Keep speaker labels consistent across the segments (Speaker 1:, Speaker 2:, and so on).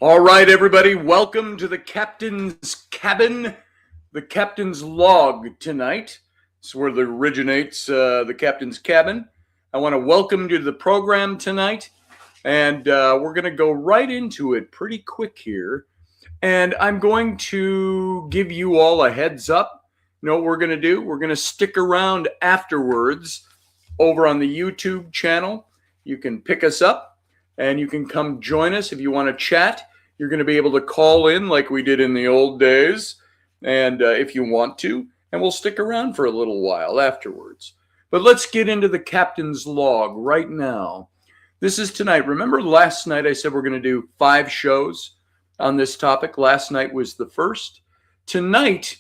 Speaker 1: All right, everybody, welcome to the Captain's Cabin, the Captain's Log tonight. It's where it originates, the Captain's Cabin. I want to welcome you to the program tonight, and we're going to go right into it pretty quick here. And I'm going to give you all a heads up. You know what we're going to do? We're going to stick around afterwards over on the YouTube channel. You can pick us up and you can come join us if you want to chat. You're going to be able to call in like we did in the old days, and if you want to, and we'll stick around for a little while afterwards. But let's get into the Captain's Log right now. This is tonight. Remember last night I said we're going to do 5 shows on this topic. Last night was the first. Tonight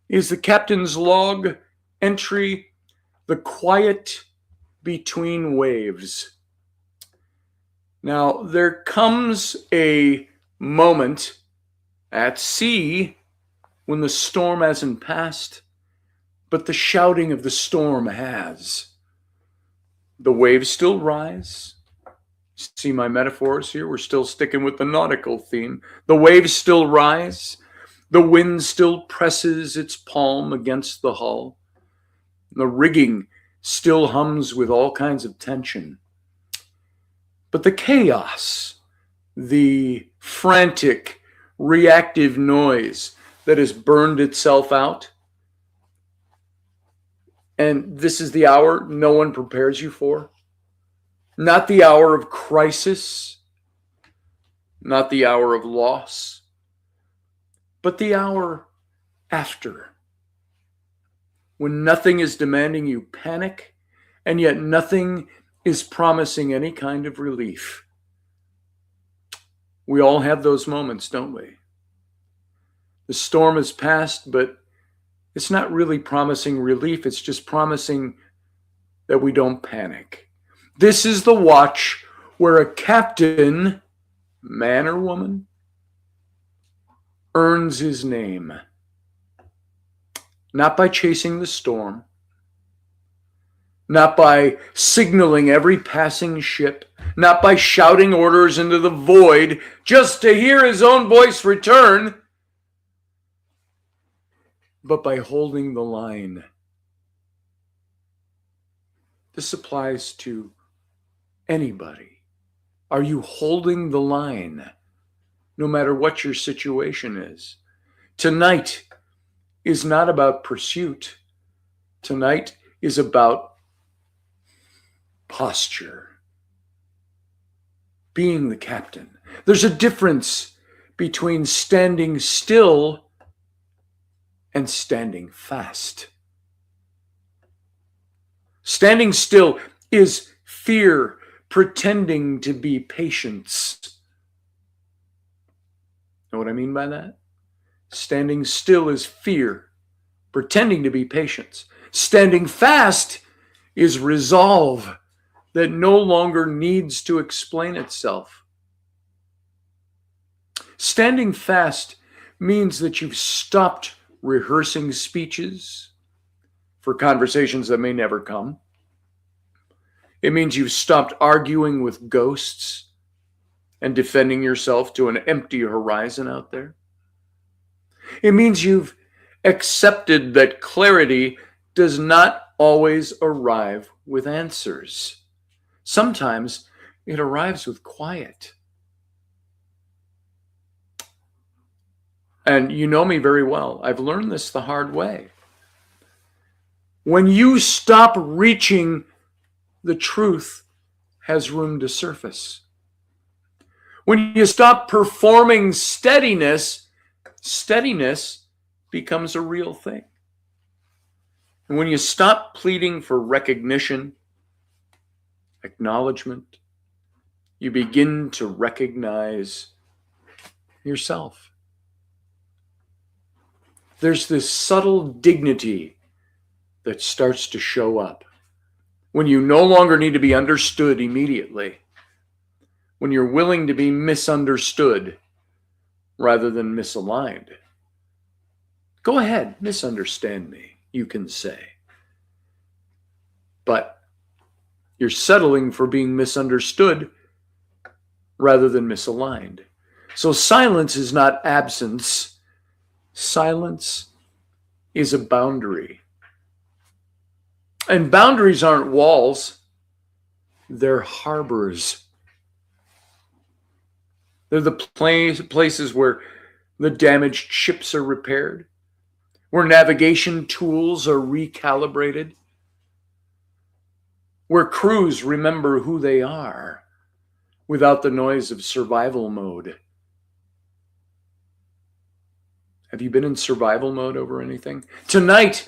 Speaker 1: is the Captain's Log entry, The Quiet Between Waves. Now, there comes a moment at sea when the storm hasn't passed, but the shouting of the storm has. The waves still rise. See my metaphors here? We're still sticking with the nautical theme. The waves still rise. The wind still presses its palm against the hull. The rigging still hums with all kinds of tension. But the chaos, the frantic, reactive noise that has burned itself out, and this is the hour no one prepares you for. Not the hour of crisis, not the hour of loss, but the hour after, when nothing is demanding you panic, and yet nothing is promising any kind of relief. We all have those moments, don't we? The storm has passed, but it's not really promising relief. It's just promising that we don't panic. This is the watch where a captain, man or woman, earns his name. Not by chasing the storm, not by signaling every passing ship, not by shouting orders into the void just to hear his own voice return, but by holding the line. This applies to anybody. Are you holding the line, no matter what your situation is? Tonight is not about pursuit. Tonight is about posture. Being the captain. There's a difference between standing still and standing fast. Standing still is fear pretending to be patience. Know what I mean by that? Standing still is fear pretending to be patience. Standing fast is resolve that no longer needs to explain itself. Standing fast means that you've stopped rehearsing speeches for conversations that may never come. It means you've stopped arguing with ghosts and defending yourself to an empty horizon out there. It means you've accepted that clarity does not always arrive with answers. Sometimes it arrives with quiet. And you know me very well. I've learned this the hard way. When you stop reaching, the truth has room to surface. When you stop performing steadiness, steadiness becomes a real thing. And when you stop pleading for recognition, acknowledgement, you begin to recognize yourself. There's this subtle dignity that starts to show up when you no longer need to be understood immediately, when you're willing to be misunderstood rather than misaligned. Go ahead, misunderstand me, you can say. But you're settling for being misunderstood rather than misaligned. So silence is not absence. Silence is a boundary. And boundaries aren't walls. They're harbors. They're the places where the damaged ships are repaired, where navigation tools are recalibrated, where crews remember who they are without the noise of survival mode. Have you been in survival mode over anything? Tonight,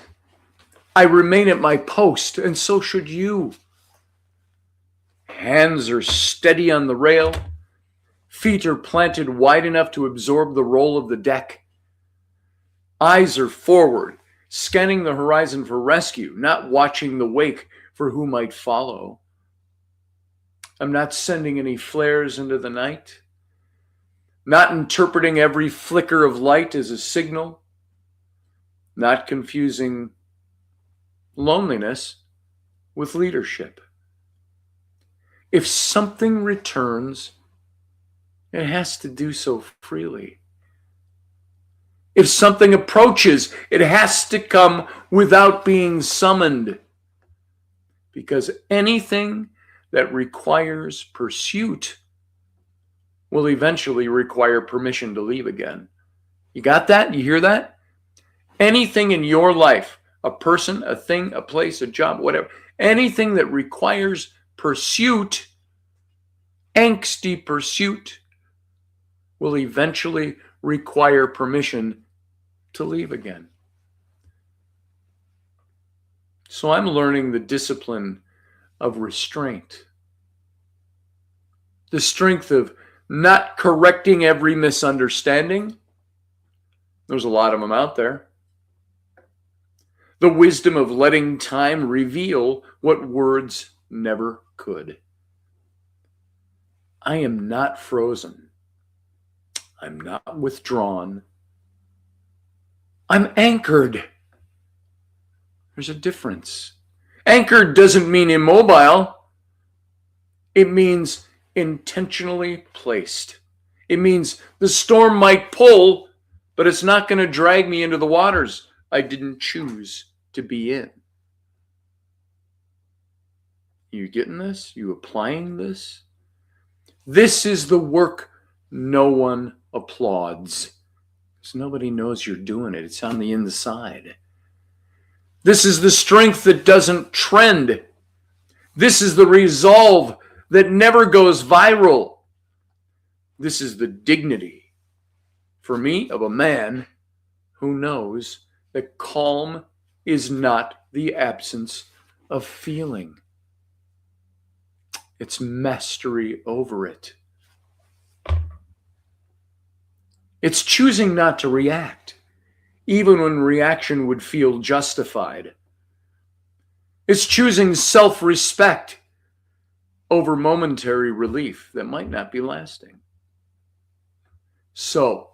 Speaker 1: I remain at my post, and so should you. Hands are steady on the rail. Feet are planted wide enough to absorb the roll of the deck. Eyes are forward, scanning the horizon for rescue, not watching the wake for who might follow. I'm not sending any flares into the night, not interpreting every flicker of light as a signal, not confusing loneliness with leadership. If something returns, it has to do so freely. If something approaches, it has to come without being summoned. Because anything that requires pursuit will eventually require permission to leave again. You got that? You hear that? Anything in your life, a person, a thing, a place, a job, whatever, anything that requires pursuit, angsty pursuit, will eventually require permission to leave again. So I'm learning the discipline of restraint, the strength of not correcting every misunderstanding. There's a lot of them out there. The wisdom of letting time reveal what words never could. I am not frozen. I'm not withdrawn. I'm anchored. There's a difference. Anchored doesn't mean immobile. It means intentionally placed. It means the storm might pull, but it's not going to drag me into the waters I didn't choose to be in. You getting this? You applying this? This is the work no one applauds. Because nobody knows you're doing it. It's on the inside. This is the strength that doesn't trend. This is the resolve that never goes viral. This is the dignity, for me, of a man who knows that calm is not the absence of feeling. It's mastery over it. It's choosing not to react, even when reaction would feel justified. It's choosing self-respect over momentary relief that might not be lasting. So,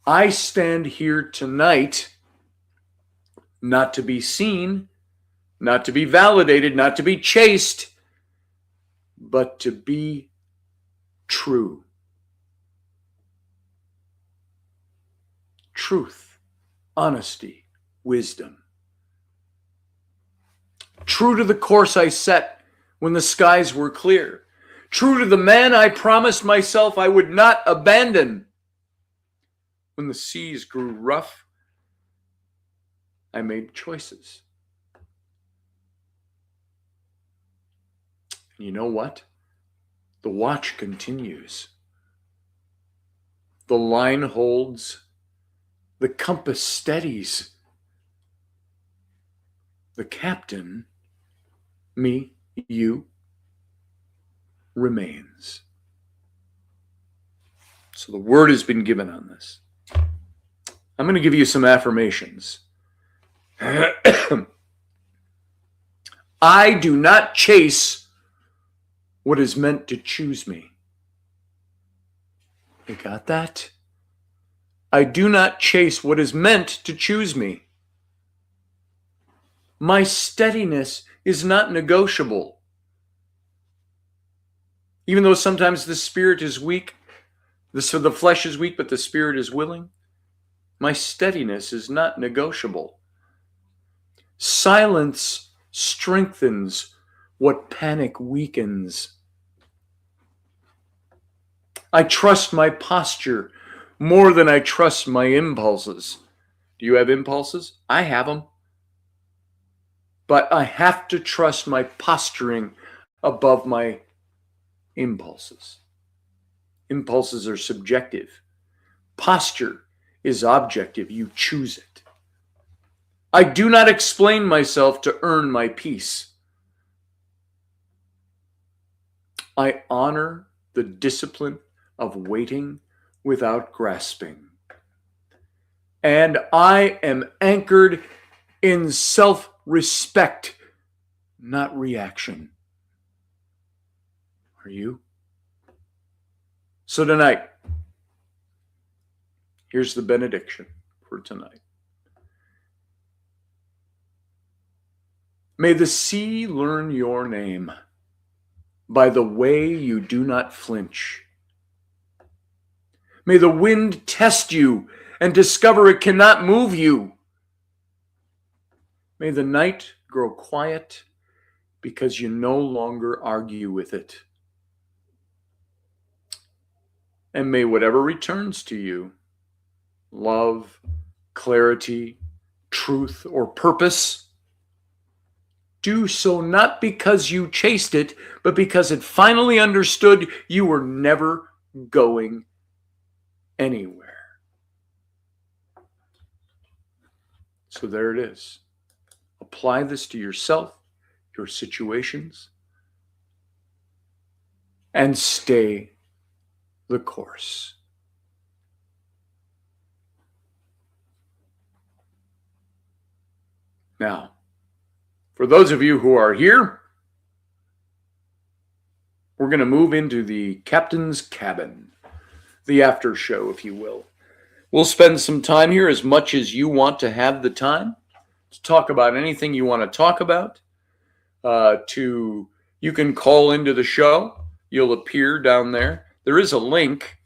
Speaker 1: I stand here tonight not to be seen, not to be validated, not to be chased, but to be true. Truth, honesty, wisdom. True to the course I set when the skies were clear. True to the man I promised myself I would not abandon. When the seas grew rough, I made choices. And you know what? The watch continues. The line holds. The compass steadies. The captain, me, you, remains. So the word has been given on this. I'm going to give you some affirmations. I do not chase what is meant to choose me. You got that? I do not chase what is meant to choose me. My steadiness is not negotiable. Even though sometimes the spirit is weak, So the flesh is weak, but the spirit is willing. My steadiness is not negotiable. Silence strengthens what panic weakens. I trust my posture more than I trust my impulses. Do you have impulses? I have them. But I have to trust my posturing above my impulses. Impulses are subjective. Posture is objective. You choose it. I do not explain myself to earn my peace. I honor the discipline of waiting without grasping. And I am anchored in self-respect, not reaction. Are you? So tonight, here's the benediction for tonight. May the sea learn your name by the way you do not flinch. May the wind test you and discover it cannot move you. May the night grow quiet because you no longer argue with it. And may whatever returns to you, love, clarity, truth, or purpose, do so not because you chased it, but because it finally understood you were never going anywhere. So there it is. Apply this to yourself, your situations, and stay the course. Now, for those of you who are here, we're going to move into the captain's cabin, the after show, if you will. We'll spend some time here, as much as you want to have the time, to talk about anything you want to talk about. You can call into the show. You'll appear down there. There is a link.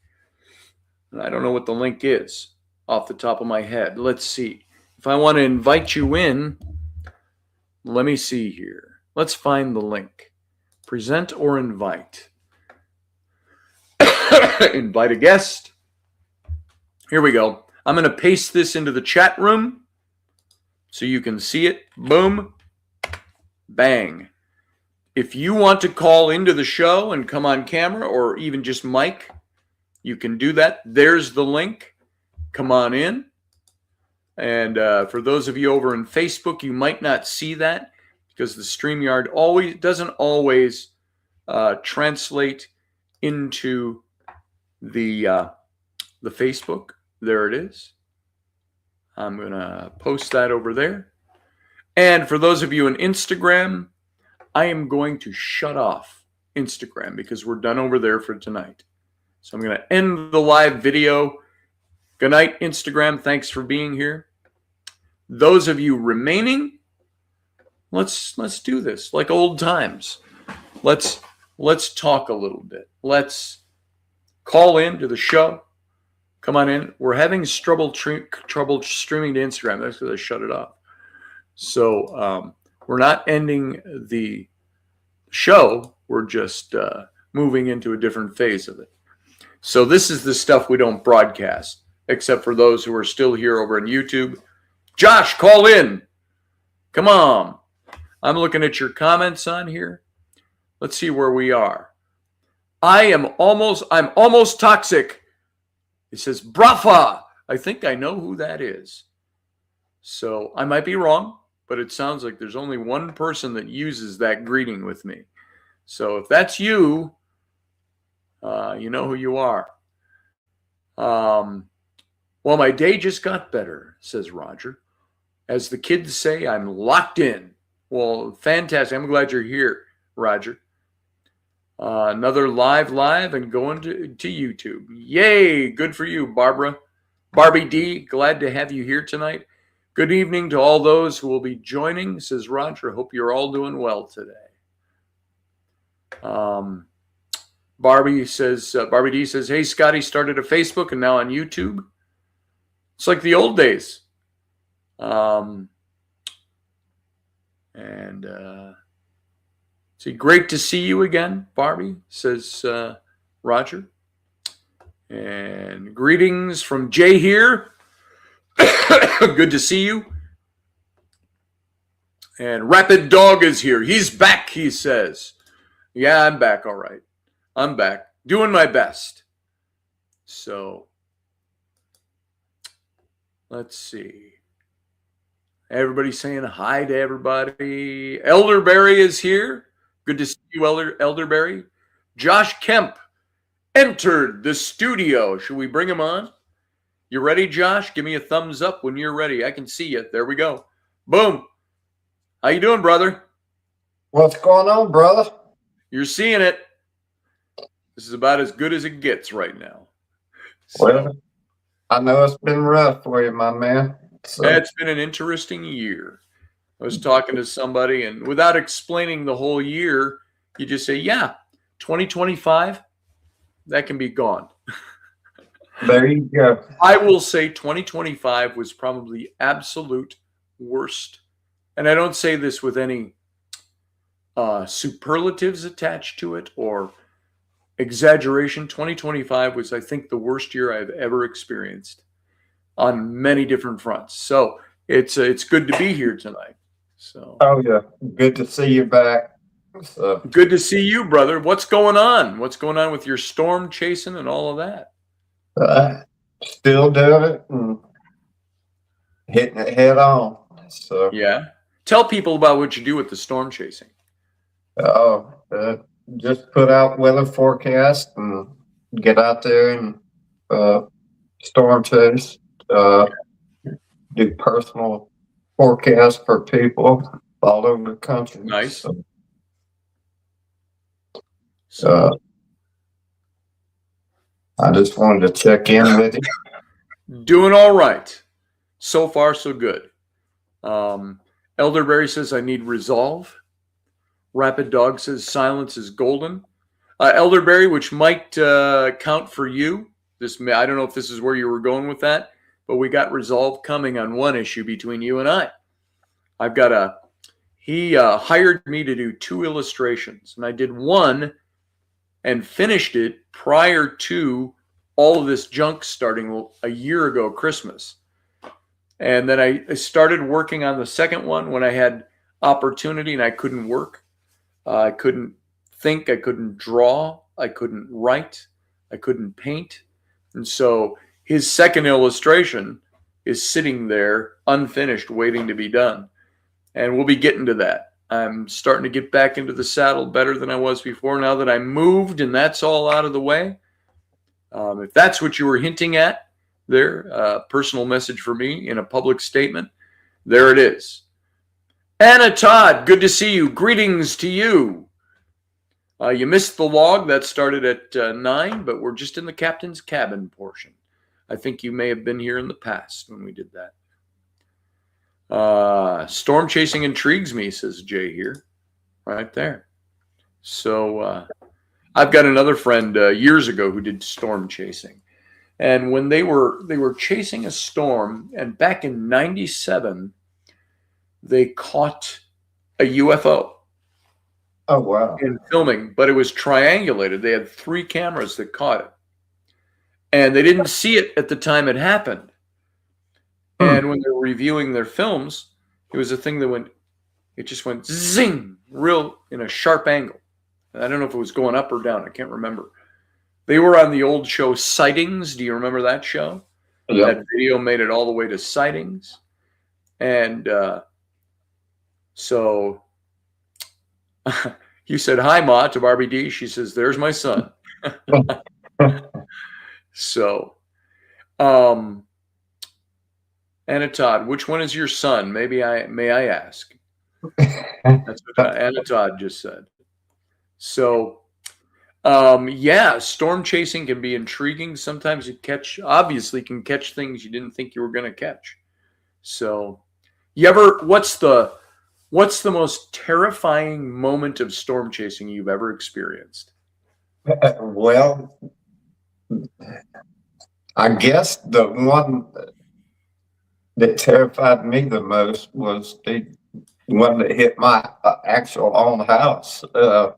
Speaker 1: I don't know what the link is off the top of my head. Let's see. If I want to invite you in, let me see here. Let's find the link. Present or invite. Invite a guest. Here we go. I'm going to paste this into the chat room so you can see it. Boom. Bang. If you want to call into the show and come on camera, or even just mic, you can do that. There's the link. Come on in. And for those of you over in Facebook, you might not see that because the StreamYard doesn't always translate into the Facebook. There it is. I'm going to post that over there. And for those of you on Instagram, I am going to shut off Instagram because we're done over there for tonight. So I'm going to end the live video. Good night, Instagram. Thanks for being here. Those of you remaining, let's do this like old times. Let's talk a little bit. Let's call in to the show. Come on in. We're having trouble streaming to Instagram. That's because I shut it off. So we're not ending the show. We're just moving into a different phase of it. So this is the stuff we don't broadcast, except for those who are still here over on YouTube. Josh, call in. Come on. I'm looking at your comments on here. Let's see where we are. I'm almost toxic. It says Brafa. I think I know who that is. So I might be wrong, but it sounds like there's only one person that uses that greeting with me. So if that's you, you know who you are. Well, my day just got better, says Roger. As the kids say, I'm locked in. Well, fantastic. I'm glad you're here, Roger. Another live and going to YouTube. Yay, good for you, Barbara. Barbie D, glad to have you here tonight. Good evening to all those who will be joining, says Roger. Hope you're all doing well today. Barbie says, Barbie D says, hey, Scotty started a Facebook and now on YouTube. It's like the old days. See, great to see you again, Barbie, says Roger. And greetings from Jay here. Good to see you. And Rapid Dog is here. He's back, he says. Yeah, I'm back, all right. I'm back. Doing my best. So, let's see. Everybody saying hi to everybody. Elderberry is here. Good to see you, Elderberry. Josh Kemp entered the studio. Should we bring him on? You ready, Josh? Give me a thumbs up when you're ready. I can see you. There we go. Boom. How you doing, brother?
Speaker 2: What's going on, brother?
Speaker 1: You're seeing it. This is about as good as it gets right now.
Speaker 2: Well, I know it's been rough for you, my man. So.
Speaker 1: It's been an interesting year. I was talking to somebody, and without explaining the whole year, you just say, yeah, 2025, that can be gone.
Speaker 2: There you go.
Speaker 1: I will say 2025 was probably absolute worst. And I don't say this with any superlatives attached to it or exaggeration. 2025 was, I think, the worst year I've ever experienced on many different fronts. So it's good to be here tonight. So
Speaker 2: yeah, good to see you back. So
Speaker 1: good to see you, brother. What's going on? What's going on with your storm chasing and all of that?
Speaker 2: Still doing it and hitting it head on. So
Speaker 1: yeah, tell people about what you do with the storm chasing.
Speaker 2: Just put out weather forecast and get out there and storm chase. Do personal forecast for people all over the country.
Speaker 1: Nice.
Speaker 2: So I just wanted to check in with you.
Speaker 1: Doing all right. So far, so good. Elderberry says, I need resolve. Rapid Dog says, silence is golden. Elderberry, which might count for you. I don't know if this is where you were going with that, but we got resolve coming on one issue between you and I. He hired me to do 2 illustrations, and I did one and finished it prior to all of this junk starting a year ago, Christmas. And then I started working on the second one when I had opportunity and I couldn't work. I couldn't think, I couldn't draw, I couldn't write, I couldn't paint. And so his second illustration is sitting there unfinished, waiting to be done. And we'll be getting to that. I'm starting to get back into the saddle better than I was before now that I moved and that's all out of the way. If that's what you were hinting at there, personal message for me in a public statement, there it is. Anna Todd, good to see you. Greetings to you. You missed the log. That started at 9, but we're just in the captain's cabin portion. I think you may have been here in the past when we did that. Storm chasing intrigues me, says Jay here. Right there. So I've got another friend years ago who did storm chasing. And when they were chasing a storm, and back in 97, they caught a UFO.
Speaker 2: Oh, wow.
Speaker 1: In filming, but it was triangulated. They had 3 cameras that caught it. And they didn't see it at the time it happened. And when they were reviewing their films, it was a thing that it just went zing, real in a sharp angle. I don't know if it was going up or down. I can't remember. They were on the old show Sightings. Do you remember that show?
Speaker 2: Yep.
Speaker 1: That video made it all the way to Sightings. And so you said, hi, Ma, to Barbie D. She says, there's my son. So, Anna Todd, which one is your son? May I ask? That's what Anna Todd just said. So, yeah, storm chasing can be intriguing. Sometimes you obviously can catch things you didn't think you were going to catch. So, what's the most terrifying moment of storm chasing you've ever experienced?
Speaker 2: Well, I guess the one that terrified me the most was the one that hit my actual own house. The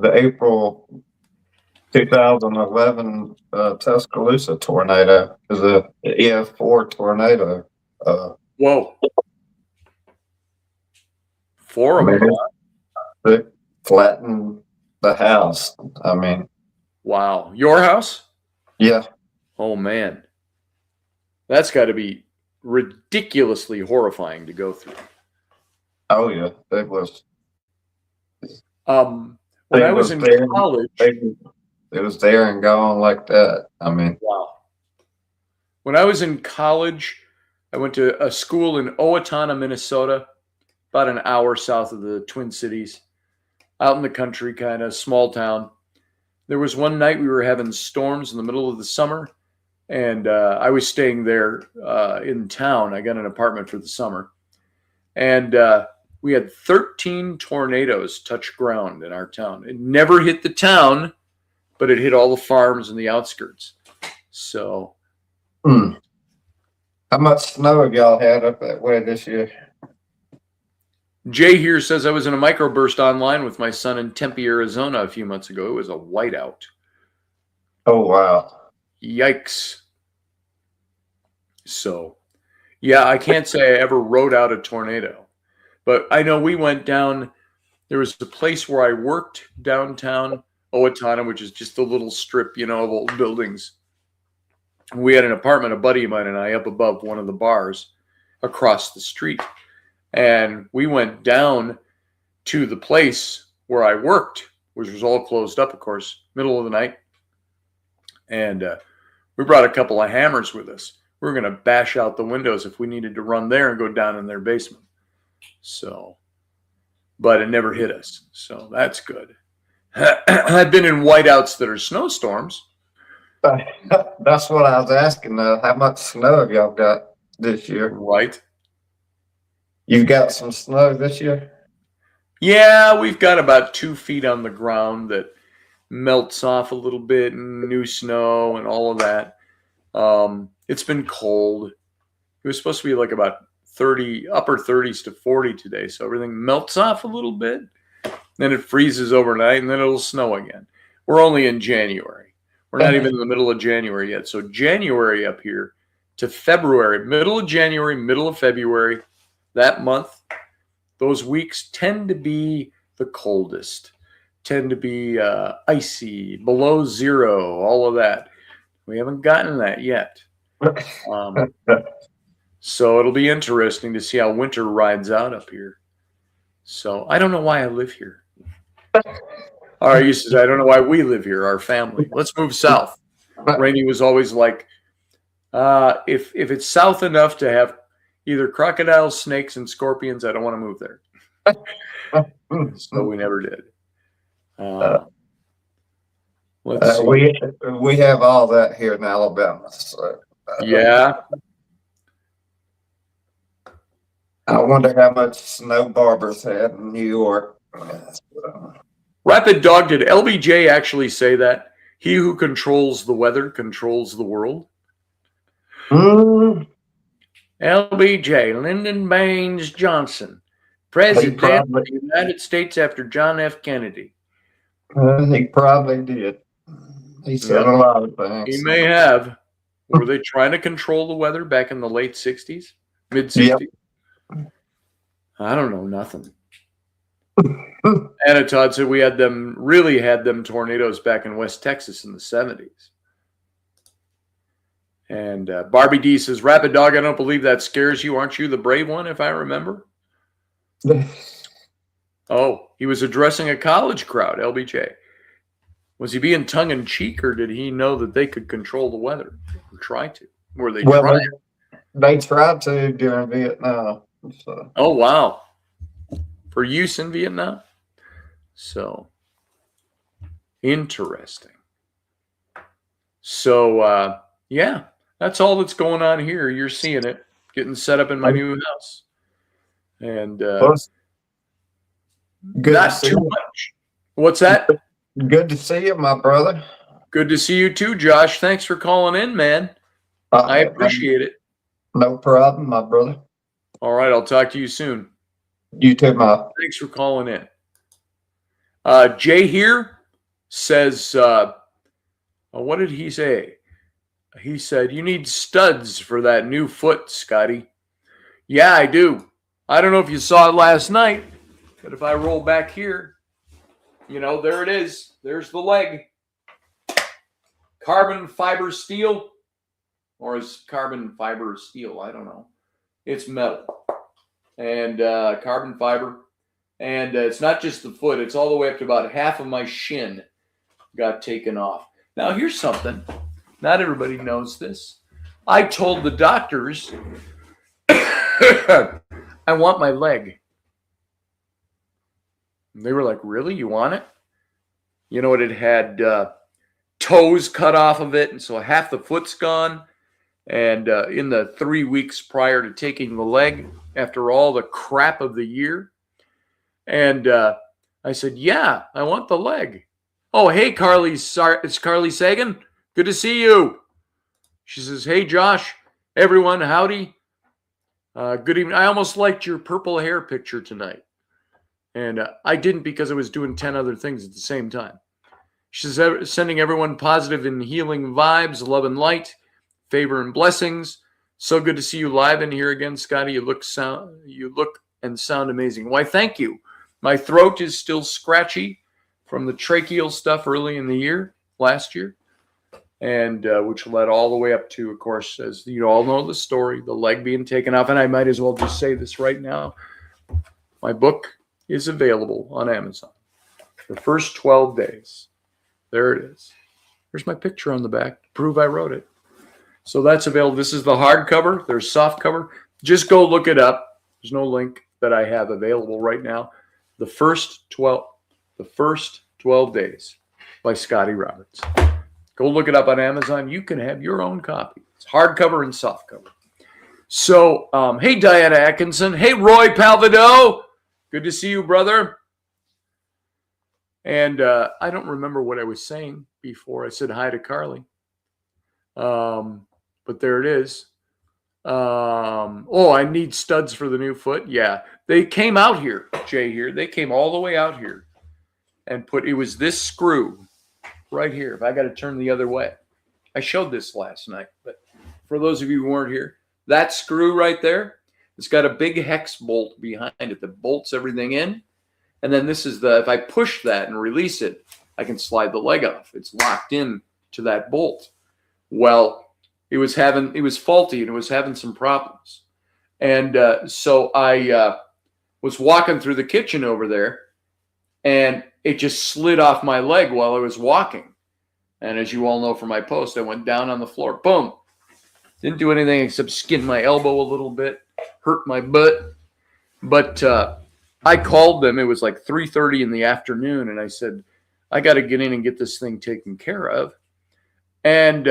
Speaker 2: April 2011 Tuscaloosa tornado is a EF4 tornado.
Speaker 1: Whoa. Four of
Speaker 2: Man,
Speaker 1: them.
Speaker 2: it flattened the house. I mean,
Speaker 1: Wow. Your house?
Speaker 2: yeah.
Speaker 1: Oh, man. That's got to be ridiculously horrifying to go through.
Speaker 2: Oh, yeah. It was.
Speaker 1: When I was in college.
Speaker 2: It was there and gone like that. I mean,
Speaker 1: Wow. When I was in college, I went to a school in Owatonna, Minnesota, about an hour south of the Twin Cities, out in the country, kind of small town. There was one night we were having storms in the middle of the summer, and I was staying there in town. I got an apartment for the summer, and we had 13 tornadoes touch ground in our town. It never hit the town, but it hit all the farms and the outskirts. So,
Speaker 2: how much snow have y'all had up that way this year?
Speaker 1: Jay here says I was in a microburst online with my son in Tempe, Arizona a few months ago. It was a whiteout.
Speaker 2: Oh, wow.
Speaker 1: Yikes. So, yeah, I can't say I ever rode out a tornado, but I know we went down. There was a place where I worked downtown Owatonna, which is just a little strip, of old buildings. We had an apartment, a buddy of mine and I, up above one of the bars across the street. And we went down to the place where I worked, which was all closed up, of course, middle of the night. And we brought a couple of hammers with us. We were going to bash out the windows if we needed to run there and go down in their basement. So, but it never hit us. So that's good. I've been in whiteouts that are snowstorms.
Speaker 2: That's what I was asking. How much snow have y'all got this year?
Speaker 1: Right.
Speaker 2: You've got some snow this year?
Speaker 1: Yeah, we've got about 2 feet on the ground that melts off a little bit, and new snow and all of that. It's been cold. It was supposed to be like about 30, upper 30s to 40 today, so everything melts off a little bit. Then it freezes overnight, and then it'll snow again. We're only in January. We're not even in the middle of January yet. So January up here to February, middle of January, middle of February, that month, those weeks tend to be the coldest, tend to be icy, below zero, all of that. We haven't gotten that yet. So it'll be interesting to see how winter rides out up here. So I don't know why I live here. Says, I don't know why we live here, our family. Let's move south. Rainey was always like, if it's south enough to have either crocodiles, snakes, and scorpions, I don't want to move there. So we never did. Let's see.
Speaker 2: We have all that here in Alabama. So,
Speaker 1: yeah.
Speaker 2: I wonder how much snow Barbara's had in New York.
Speaker 1: Rapid Dog, did LBJ actually say that? He who controls the weather controls the world? LBJ, Lyndon Baines Johnson, President of the United States after John F. Kennedy.
Speaker 2: He probably did. He said a lot of things.
Speaker 1: He may have. Were they trying to control the weather back in the late 60s? Mid-60s? Yep. I don't know, nothing. Anna Todd said we had them tornadoes back in West Texas in the 70s. And Barbie D says, Rapid Dog, I don't believe that scares you. Aren't you the brave one, if I remember? Oh, he was addressing a college crowd, LBJ. Was he being tongue-in-cheek, or did he know that they could control the weather? Or try to? Were they trying?
Speaker 2: They tried to during Vietnam. So.
Speaker 1: Oh, wow. For use in Vietnam? So, interesting. So, yeah, that's all that's going on here. You're seeing it, getting set up in my new house. And not too much. What's that?
Speaker 2: Good to see you, my brother.
Speaker 1: Good to see you too, Josh. Thanks for calling in, man. I appreciate it.
Speaker 2: No problem, my brother.
Speaker 1: All right, I'll talk to you soon.
Speaker 2: You too, my.
Speaker 1: Thanks for calling in. Jay here says, what did he say? He said, you need studs for that new foot, Scotty. Yeah, I do. I don't know if you saw it last night, but if I roll back here, there it is. There's the leg. Carbon fiber steel, or is carbon fiber steel? I don't know. It's metal and carbon fiber. And it's not just the foot. It's all the way up to about half of my shin got taken off. Now, here's something. Not everybody knows this. I told the doctors, I want my leg. And they were like, really? You want it? You know what? It had toes cut off of it, and so half the foot's gone. And in the 3 weeks prior to taking the leg, after all the crap of the year, and I said, yeah, I want the leg. Oh, hey, Carly, it's Carly Sagan. Good to see you. She says, hey, Josh, everyone, howdy. Good evening. I almost liked your purple hair picture tonight. And I didn't because I was doing 10 other things at the same time. She says, sending everyone positive and healing vibes, love and light, favor and blessings. So good to see you live in here again, Scotty. You look and sound amazing. Why, thank you. My throat is still scratchy from the tracheal stuff early in the year, last year, and which led all the way up to, of course, as you all know the story, the leg being taken off. And I might as well just say this right now. My book is available on Amazon. The first 12 days. There it is. There's my picture on the back to prove I wrote it. So that's available. This is the hardcover. There's soft cover. Just go look it up. There's no link that I have available right now. The first 12 days by Scotty Roberts. Go look it up on Amazon. You can have your own copy. It's hardcover and softcover. So, hey, Diana Atkinson. Hey, Roy Palvido. Good to see you, brother. And I don't remember what I was saying before I said hi to Carly. But there it is. I need studs for the new foot. Yeah, they came out here, Jay here. They came all the way out here and it was this screw right here. If I got to turn the other way. I showed this last night, but for those of you who weren't here, that screw right there, it's got a big hex bolt behind it that bolts everything in. And then this is if I push that and release it, I can slide the leg off. It's locked in to that bolt. Well, it was faulty and it was having some problems. And so I was walking through the kitchen over there and it just slid off my leg while I was walking. And as you all know from my post, I went down on the floor. Boom. Didn't do anything except skin my elbow a little bit, hurt my butt. But I called them. It was like 3:30 in the afternoon. And I said, I got to get in and get this thing taken care of. And,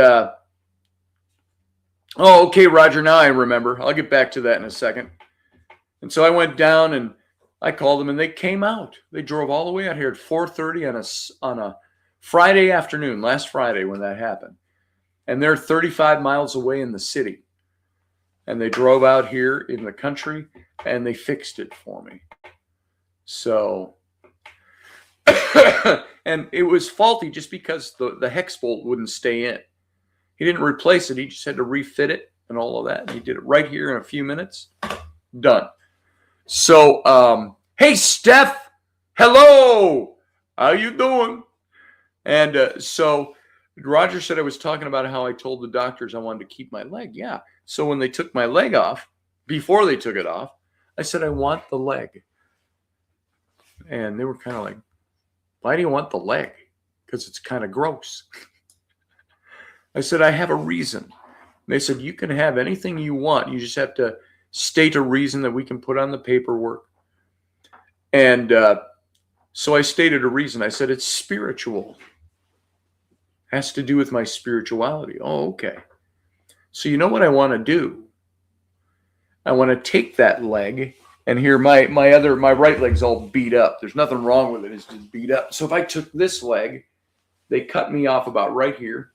Speaker 1: okay, Roger, now I remember. I'll get back to that in a second. And so I went down and I called them and they came out. They drove all the way out here at 4:30 on a Friday afternoon, last Friday when that happened. And they're 35 miles away in the city. And they drove out here in the country and they fixed it for me. So, and it was faulty just because the hex bolt wouldn't stay in. He didn't replace it. He just had to refit it and all of that. And he did it right here in a few minutes. Done. So, hey, Steph. Hello. How you doing? And so Roger said I was talking about how I told the doctors I wanted to keep my leg. Yeah. So when they took my leg off, before they took it off, I said, I want the leg. And they were kind of like, why do you want the leg? Because it's kind of gross. I said, I have a reason. And they said, you can have anything you want. You just have to state a reason that we can put on the paperwork. And so I stated a reason. I said, it's spiritual. Has to do with my spirituality. Oh, okay. So you know what I want to do? I want to take that leg And here my right leg's all beat up. There's nothing wrong with it. It's just beat up. So if I took this leg, they cut me off about right here.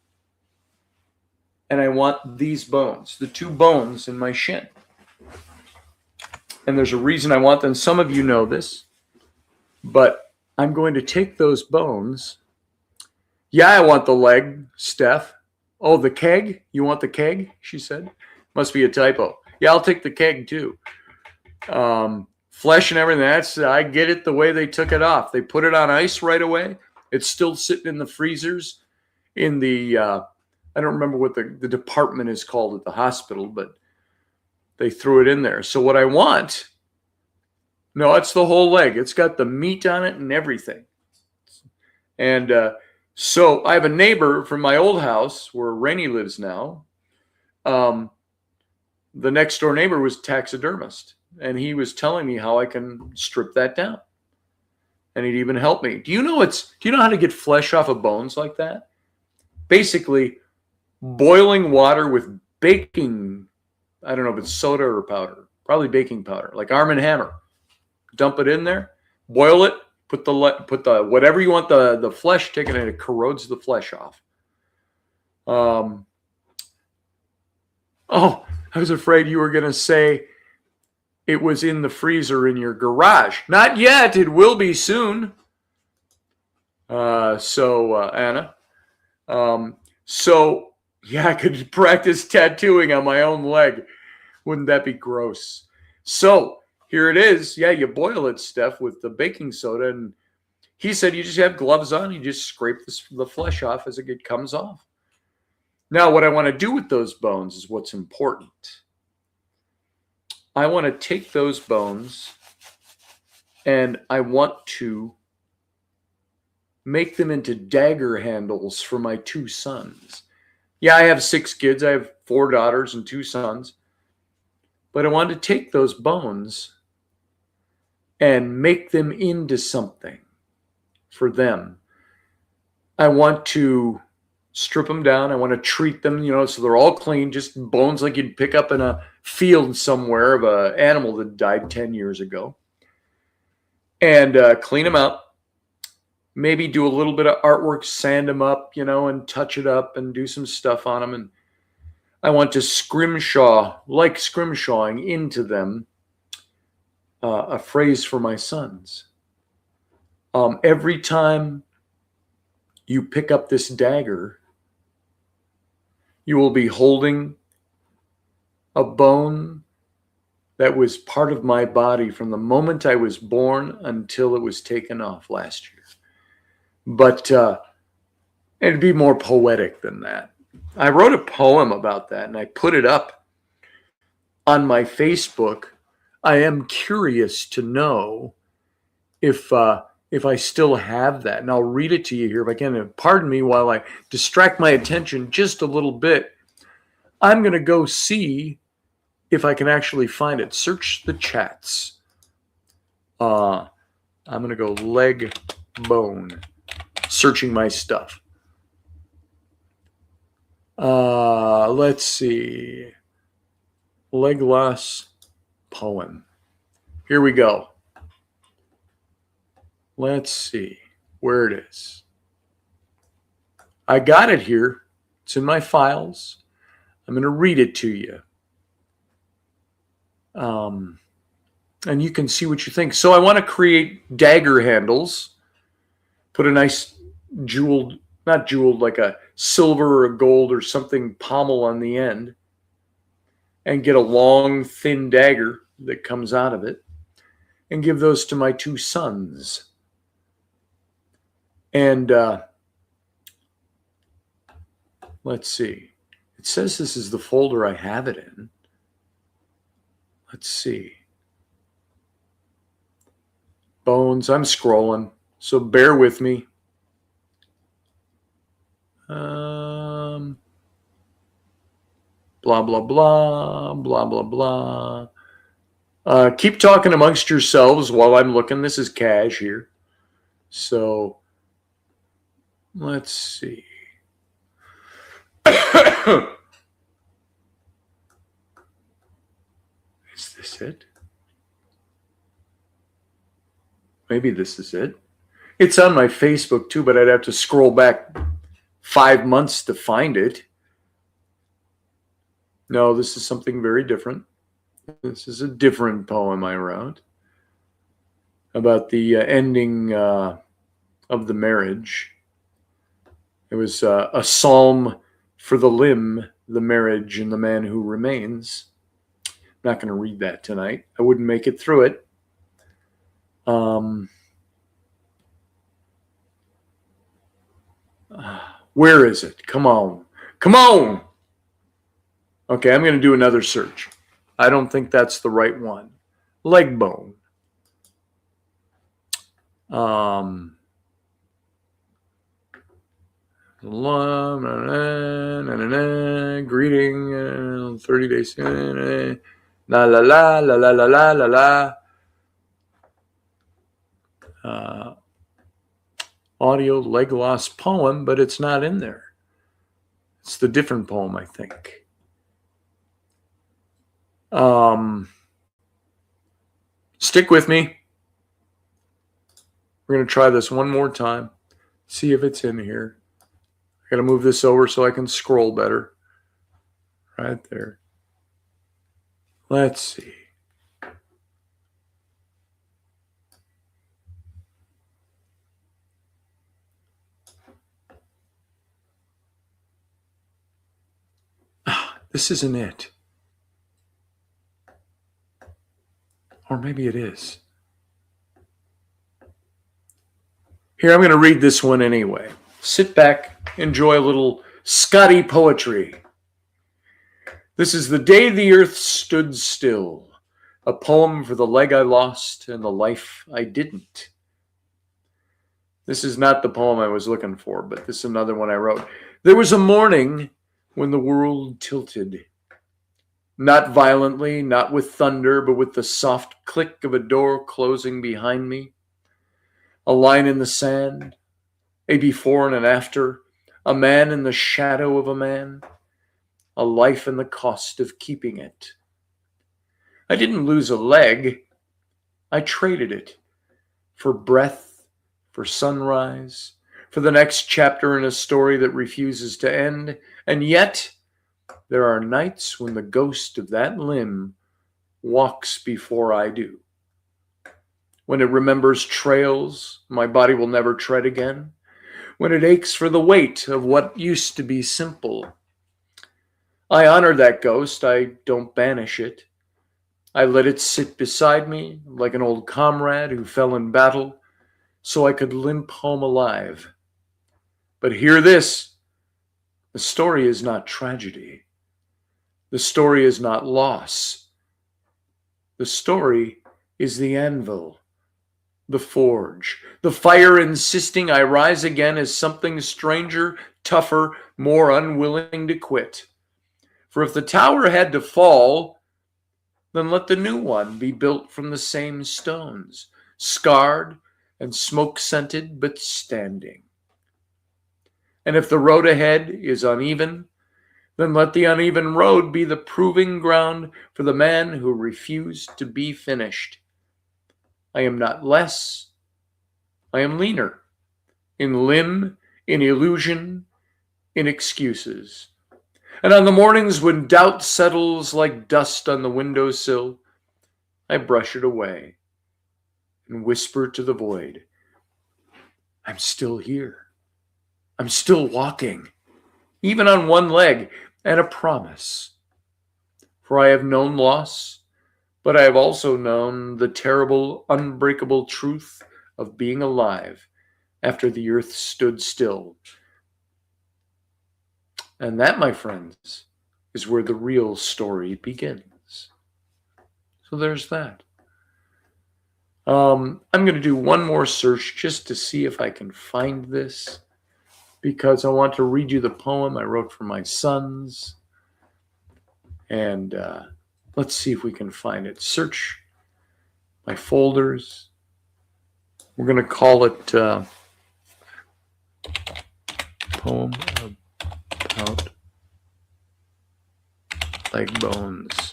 Speaker 1: And I want these bones, the two bones in my shin. And there's a reason I want them. Some of you know this, but I'm going to take those bones. Yeah, I want the leg, Steph. Oh, the keg? You want the keg? She said. Must be a typo. Yeah, I'll take the keg too. Flesh and everything. I get it the way they took it off. They put it on ice right away. It's still sitting in the freezers in the, I don't remember what the department is called at the hospital, but they threw it in there. So what I want, no, it's the whole leg. It's got the meat on it and everything. And so I have a neighbor from my old house where Rainey lives now. The next door neighbor was a taxidermist, and he was telling me how I can strip that down. And he'd even help me. Do you know how to get flesh off of bones like that? Basically, boiling water with baking, I don't know if it's soda or powder, probably baking powder, like Arm & Hammer. Dump it in there, boil it, put the whatever you want the flesh taken, and it corrodes the flesh off. Oh, I was afraid you were going to say it was in the freezer in your garage. Not yet. It will be soon. Anna. So, yeah, I could practice tattooing on my own leg. Wouldn't that be gross? So, here it is. Yeah, you boil it, Steph, with the baking soda. And he said you just have gloves on. You just scrape the flesh off as it comes off. Now, what I want to do with those bones is what's important. I want to take those bones and I want to make them into dagger handles for my two sons. Yeah, I have 6 kids. I have 4 daughters and 2 sons. But I want to take those bones and make them into something for them. I want to strip them down. I want to treat them, so they're all clean, just bones like you'd pick up in a field somewhere of an animal that died 10 years ago. And clean them out. Maybe do a little bit of artwork, sand them up, and touch it up and do some stuff on them. And I want to scrimshawing into them a phrase for my sons. Every time you pick up this dagger, you will be holding a bone that was part of my body from the moment I was born until it was taken off last year. But it'd be more poetic than that. I wrote a poem about that, and I put it up on my Facebook. I am curious to know if I still have that, and I'll read it to you here if I can. Pardon me while I distract my attention just a little bit. I'm going to go see if I can actually find it. Search the chats. I'm going to go leg bone. Searching my stuff. Let's see. Leg loss poem. Here we go. Let's see where it is. I got it here. It's in my files. I'm going to read it to you. And you can see what you think. So I want to create dagger handles. Put a nice jeweled, not jeweled, like a silver or a gold or something pommel on the end. And get a long, thin dagger that comes out of it. And give those to my 2 sons. And let's see. It says this is the folder I have it in. Let's see. Bones. I'm scrolling, so bear with me. Blah, blah, blah, blah, blah, blah. Keep talking amongst yourselves while I'm looking. This is Cash here. So, let's see. Is this it? Maybe this is it. It's on my Facebook too, but I'd have to scroll back 5 months to find it. No, this is something very different. This is a different poem I wrote about the ending of the marriage. It was a psalm for the limb, the marriage, and the man who remains. I'm not going to read that tonight. I wouldn't make it through it. Where is it? Come on. Come on. Okay, I'm going to do another search. I don't think that's the right one. Leg bone. Greeting, 30 days. La la la la la la la la la. Audio leg loss poem, but it's not in there. It's the different poem, I think. Stick with me. We're going to try this one more time. See if it's in here. I got to move this over so I can scroll better. Right there. Let's see. This isn't it. Or maybe it is. Here, I'm going to read this one anyway. Sit back, enjoy a little Scotty poetry. This is The Day the Earth Stood Still, a poem for the leg I lost and the life I didn't. This is not the poem I was looking for, but this is another one I wrote. There was a morning when the world tilted. Not violently, not with thunder, but with the soft click of a door closing behind me. A line in the sand, a before and an after, a man in the shadow of a man, a life and the cost of keeping it. I didn't lose a leg. I traded it for breath, for sunrise, for the next chapter in a story that refuses to end. And yet, there are nights when the ghost of that limb walks before I do. When it remembers trails my body will never tread again. When it aches for the weight of what used to be simple. I honor that ghost. I don't banish it. I let it sit beside me like an old comrade who fell in battle so I could limp home alive. But hear this. The story is not tragedy. The story is not loss. The story is the anvil, the forge, the fire insisting I rise again as something stranger, tougher, more unwilling to quit. For if the tower had to fall, then let the new one be built from the same stones, scarred and smoke-scented, but standing. And if the road ahead is uneven, then let the uneven road be the proving ground for the man who refused to be finished. I am not less. I am leaner, in limb, in illusion, in excuses. And on the mornings when doubt settles like dust on the windowsill, I brush it away and whisper to the void, I'm still here. I'm still walking, even on one leg, and a promise. For I have known loss, but I have also known the terrible, unbreakable truth of being alive after the earth stood still. And that, my friends, is where the real story begins. So there's that. I'm going to do one more search just to see if I can find this, because I want to read you the poem I wrote for my sons. And let's see if we can find it. Search my folders. We're going to call it Poem About Leg Bones.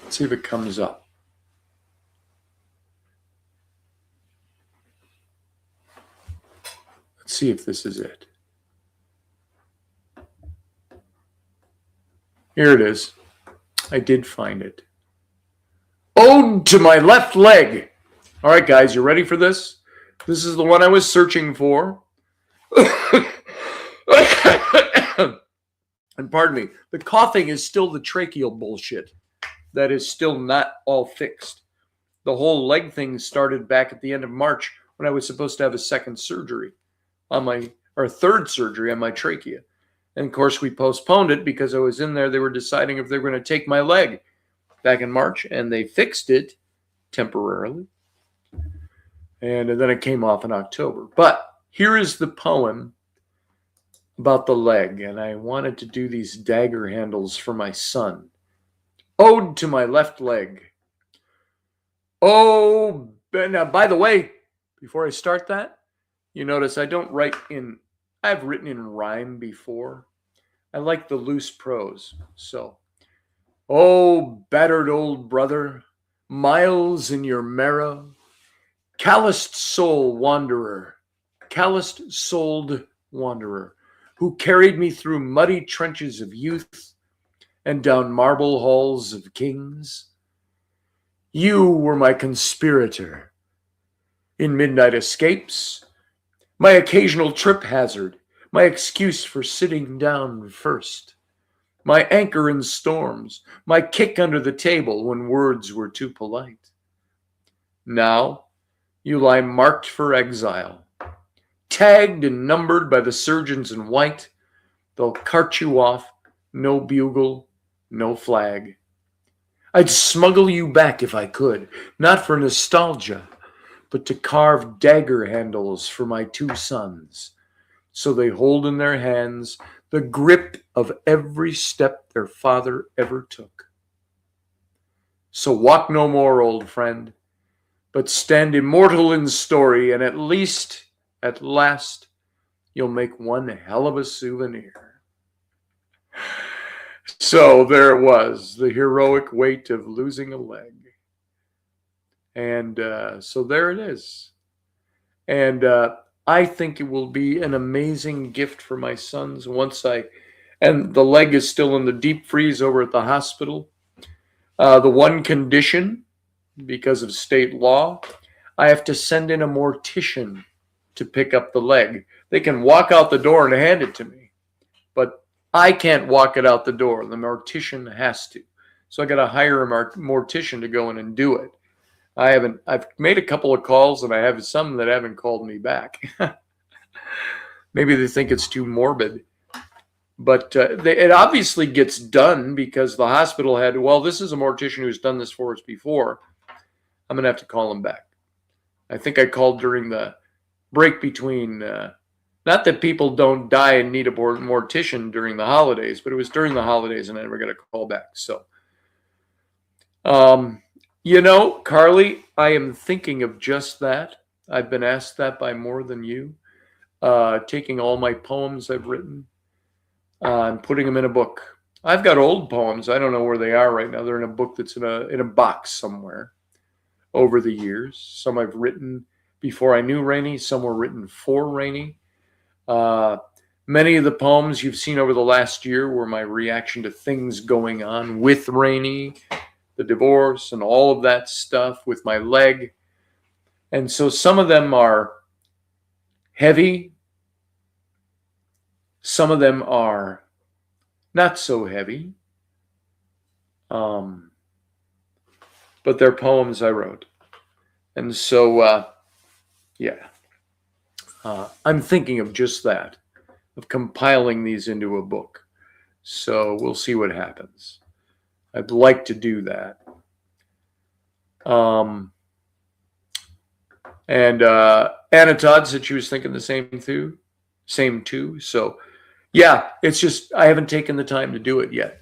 Speaker 1: Let's see if it comes up. Let's see if this is it. Here it is. I did find it. Ode to my left leg. All right, guys, you ready for this? This is the one I was searching for. And pardon me, the coughing is still the tracheal bullshit. That is still not all fixed. The whole leg thing started back at the end of March when I was supposed to have a second surgery on my, or third surgery on my trachea. And of course, we postponed it because I was in there. They were deciding if they were going to take my leg back in March, and they fixed it temporarily. And then it came off in October. But here is the poem about the leg, and I wanted to do these dagger handles for my son. Ode to my left leg. Oh, now, by the way, before I start that, you notice I don't write in, I've written in rhyme before. I like the loose prose. So, oh, battered old brother, miles in your marrow, calloused soul wanderer, calloused souled wanderer, who carried me through muddy trenches of youth and down marble halls of kings. You were my conspirator in midnight escapes, my occasional trip hazard, my excuse for sitting down first, my anchor in storms, my kick under the table when words were too polite. Now you lie marked for exile, tagged and numbered by the surgeons in white. They'll cart you off, no bugle, no flag. I'd smuggle you back if I could, not for nostalgia, but to carve dagger handles for my two sons, so they hold in their hands the grip of every step their father ever took. So walk no more, old friend, but stand immortal in story, and at last, you'll make one hell of a souvenir. So there it was, the heroic weight of losing a leg. And so there it is. And I think it will be an amazing gift for my sons and the leg is still in the deep freeze over at the hospital. The one condition, because of state law, I have to send in a mortician to pick up the leg. They can walk out the door and hand it to me, but I can't walk it out the door. The mortician has to. So I got to hire a mortician to go in and do it. I've made a couple of calls, and I have some that haven't called me back. Maybe they think it's too morbid. But it obviously gets done because the hospital this is a mortician who's done this for us before. I'm going to have to call him back. I think I called during the break between, not that people don't die and need a mortician during the holidays, but it was during the holidays and I never got a call back. So, Carly, I am thinking of just that. I've been asked that by more than you. Taking all my poems I've written and putting them in a book. I've got old poems. I don't know where they are right now. They're in a book that's in a box somewhere over the years. Some I've written before I knew Rainey. Some were written for Rainey. Many of the poems you've seen over the last year were my reaction to things going on with Rainey, the divorce, and all of that stuff with my leg. And so some of them are heavy. Some of them are not so heavy. But they're poems I wrote. And so, I'm thinking of just that, of compiling these into a book. So we'll see what happens. I'd like to do that. And Anna Todd said she was thinking the same too. So yeah, it's just I haven't taken the time to do it yet.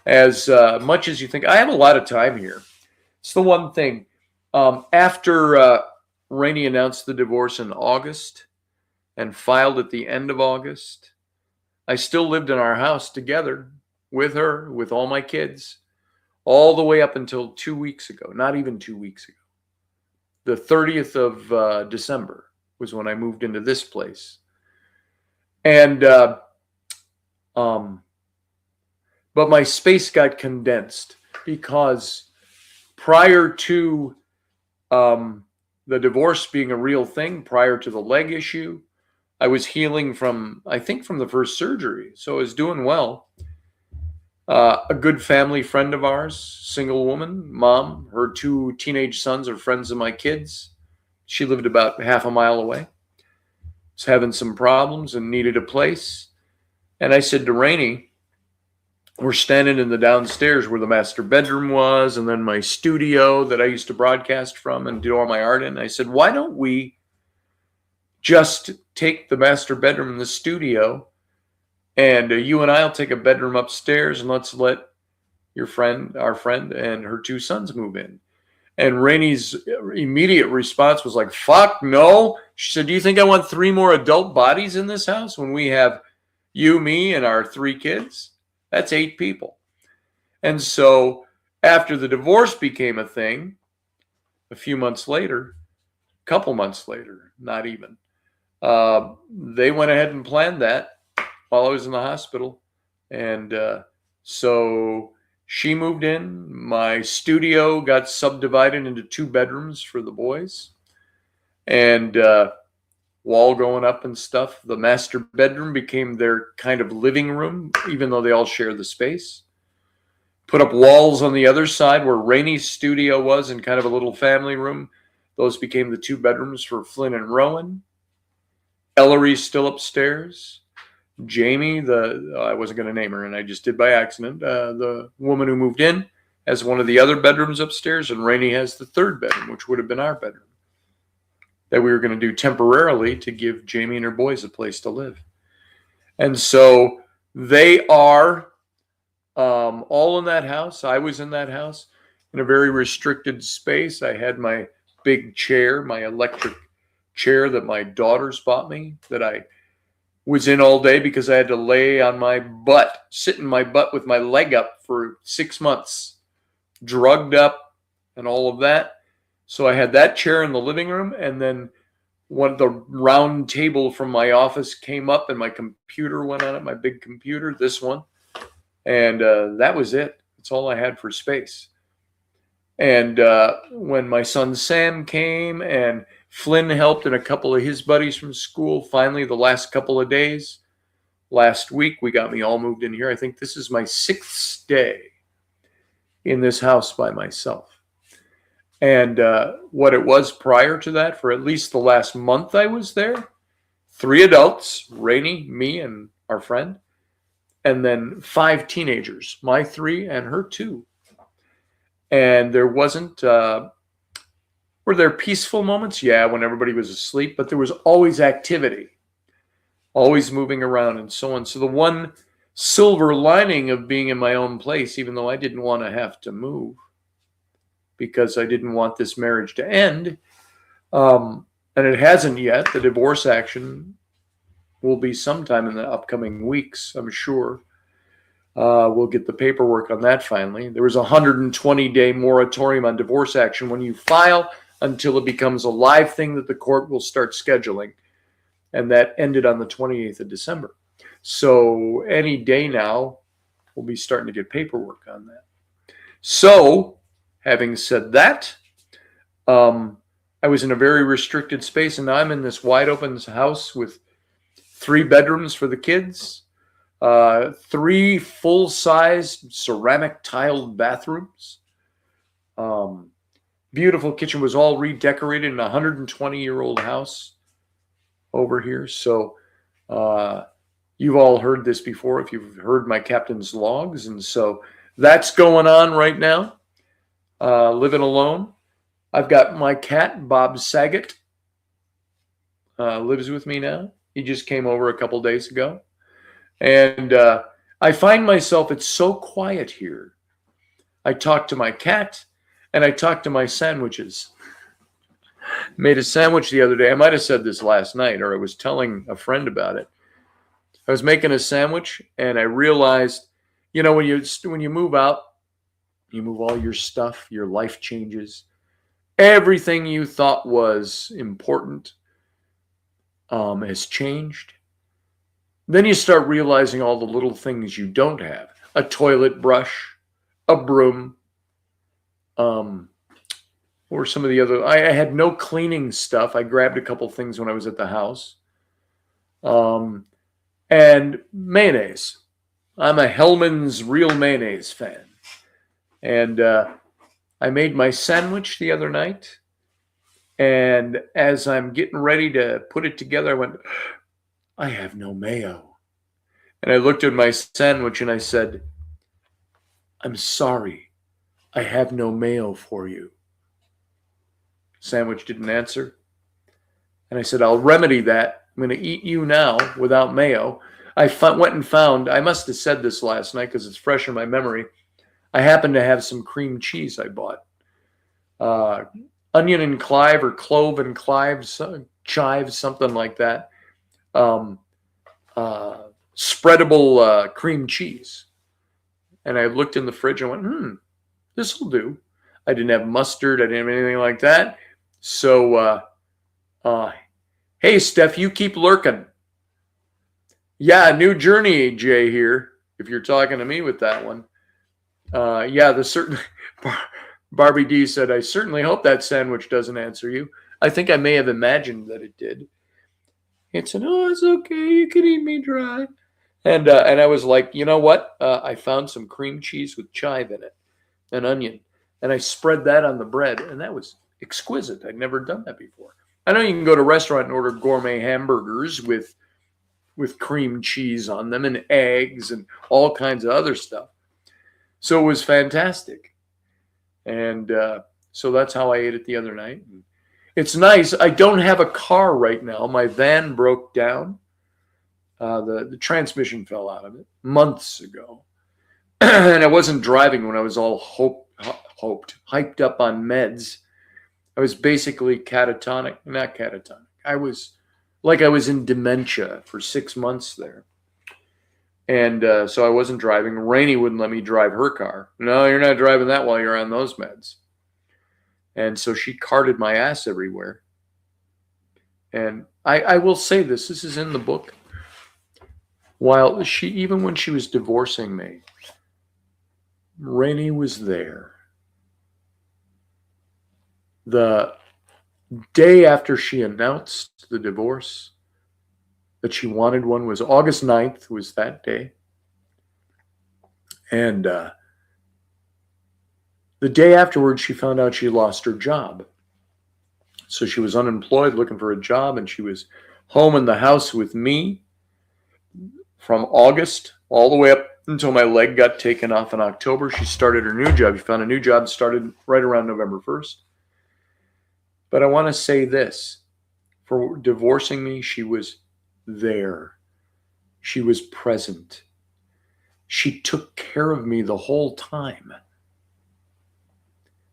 Speaker 1: As much as you think, I have a lot of time here. It's the one thing. After Rainey announced the divorce in August and filed at the end of August, I still lived in our house together with her, with all my kids, all the way up until 2 weeks ago, not even 2 weeks ago. The 30th of December was when I moved into this place. And but my space got condensed because prior to the divorce being a real thing, prior to the leg issue, I was healing from, I think, from the first surgery. So I was doing well. A good family friend of ours, single woman, mom, her 2 teenage sons are friends of my kids. She lived about half a mile away. Was having some problems and needed a place. And I said to Rainey, we're standing in the downstairs where the master bedroom was, and then my studio that I used to broadcast from and do all my art in. I said, why don't we just take the master bedroom and the studio, and you and I'll take a bedroom upstairs, and let's let our friend, and her 2 sons move in. And Rainey's immediate response was like, fuck no. She said, do you think I want 3 more adult bodies in this house when we have you, me, and our 3 kids? That's 8 people. And so after the divorce became a thing, a couple months later, not even, they went ahead and planned that while I was in the hospital. And so she moved in. My studio got subdivided into 2 bedrooms for the boys. And wall going up and stuff. The master bedroom became their kind of living room, even though they all share the space. Put up walls on the other side where Rainey's studio was, and kind of a little family room. Those became the 2 bedrooms for Flynn and Rowan. Ellery's still upstairs. Jamie, I wasn't going to name her, and I just did by accident. The woman who moved in has one of the other bedrooms upstairs, and Rainey has the 3rd bedroom, which would have been our bedroom, that we were going to do temporarily to give Jamie and her boys a place to live. And so they are all in that house. I was in that house in a very restricted space. I had my big chair, my electric chair that my daughters bought me, that I was in all day because I had to lay on my butt, sit in my butt with my leg up for 6 months, drugged up and all of that. So I had that chair in the living room, and then the round table from my office came up, and my computer went on it, my big computer, this one. And that was it. That's all I had for space. And when my son Sam came and Flynn helped and a couple of his buddies from school, finally the last couple of days, last week, we got me all moved in here. I think this is my 6th day in this house by myself. And what it was prior to that, for at least the last month I was there, 3 adults, Rainey, me, and our friend, and then 5 teenagers, my 3 and her 2. And there wasn't, were there peaceful moments? Yeah, when everybody was asleep, but there was always activity, always moving around and so on. So the one silver lining of being in my own place, even though I didn't want to have to move, because I didn't want this marriage to end. And it hasn't yet. The divorce action will be sometime in the upcoming weeks, I'm sure. We'll get the paperwork on that finally. There was a 120-day moratorium on divorce action when you file until it becomes a live thing that the court will start scheduling. And that ended on the 28th of December. So any day now, we'll be starting to get paperwork on that. So, having said that, I was in a very restricted space, and now I'm in this wide open house with 3 bedrooms for the kids, 3 full-size ceramic tiled bathrooms. Beautiful kitchen, was all redecorated in a 120-year-old house over here. So you've all heard this before if you've heard my captain's logs. And so that's going on right now. Living alone. I've got my cat, Bob Saget, lives with me now. He just came over a couple days ago. And I find myself, it's so quiet here. I talk to my cat and I talk to my sandwiches. Made a sandwich the other day. I might have said this last night, or I was telling a friend about it. I was making a sandwich and I realized, you know, when you move out, you move all your stuff, your life changes. Everything you thought was important has changed. Then you start realizing all the little things you don't have: a toilet brush, a broom, or some of the other. I had no cleaning stuff. I grabbed a couple things when I was at the house. And mayonnaise. I'm a Hellman's Real Mayonnaise fan. And I made my sandwich the other night. And as I'm getting ready to put it together, I went, I have no mayo. And I looked at my sandwich and I said, I'm sorry, I have no mayo for you. Sandwich didn't answer. And I said, I'll remedy that. I'm going to eat you now without mayo. I went and found, I must have said this last night because it's fresh in my memory. I happened to have some cream cheese I bought. Onion and chive, or clove and chives, something like that. Spreadable cream cheese. And I looked in the fridge and went, this will do. I didn't have mustard. I didn't have anything like that. So, hey, Steph, you keep lurking. Yeah, new journey, Jay, here, if you're talking to me with that one. Barbie D said, I certainly hope that sandwich doesn't answer you. I think I may have imagined that it did. It said, oh, it's okay. You can eat me dry. And I was like, you know what? I found some cream cheese with chive in it and onion. And I spread that on the bread. And that was exquisite. I'd never done that before. I know you can go to a restaurant and order gourmet hamburgers with cream cheese on them and eggs and all kinds of other stuff. So it was fantastic. And so that's how I ate it the other night. It's nice. I don't have a car right now. My van broke down. The transmission fell out of it months ago. And I wasn't driving when I was all hyped up on meds. I was basically catatonic. Not catatonic. I was in dementia for 6 months there. And so I wasn't driving. Rainey wouldn't let me drive her car. No, you're not driving that while you're on those meds. And so she carted my ass everywhere. And I will say this is in the book. Even when she was divorcing me, Rainey was there. The day after she announced the divorce, that she wanted one, was August 9th, was that day. And the day afterwards, she found out she lost her job. So she was unemployed, looking for a job, and she was home in the house with me from August all the way up until my leg got taken off in October. She started her new job. She found a new job, started right around November 1st. But I want to say this. For divorcing me, she was there. She was present. She took care of me the whole time.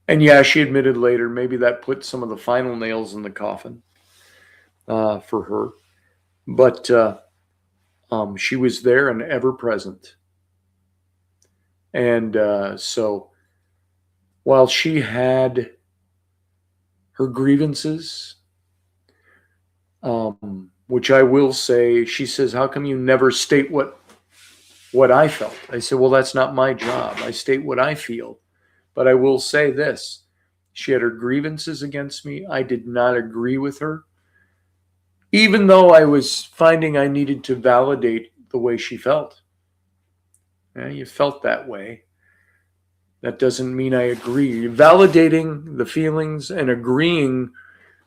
Speaker 1: And yeah, she admitted later, maybe that put some of the final nails in the coffin for her. But she was there and ever present. And so while she had her grievances, which I will say, she says, how come you never state what I felt? I said, well, that's not my job. I state what I feel. But I will say this. She had her grievances against me. I did not agree with her. Even though I was finding I needed to validate the way she felt. Yeah, you felt that way. That doesn't mean I agree. Validating the feelings and agreeing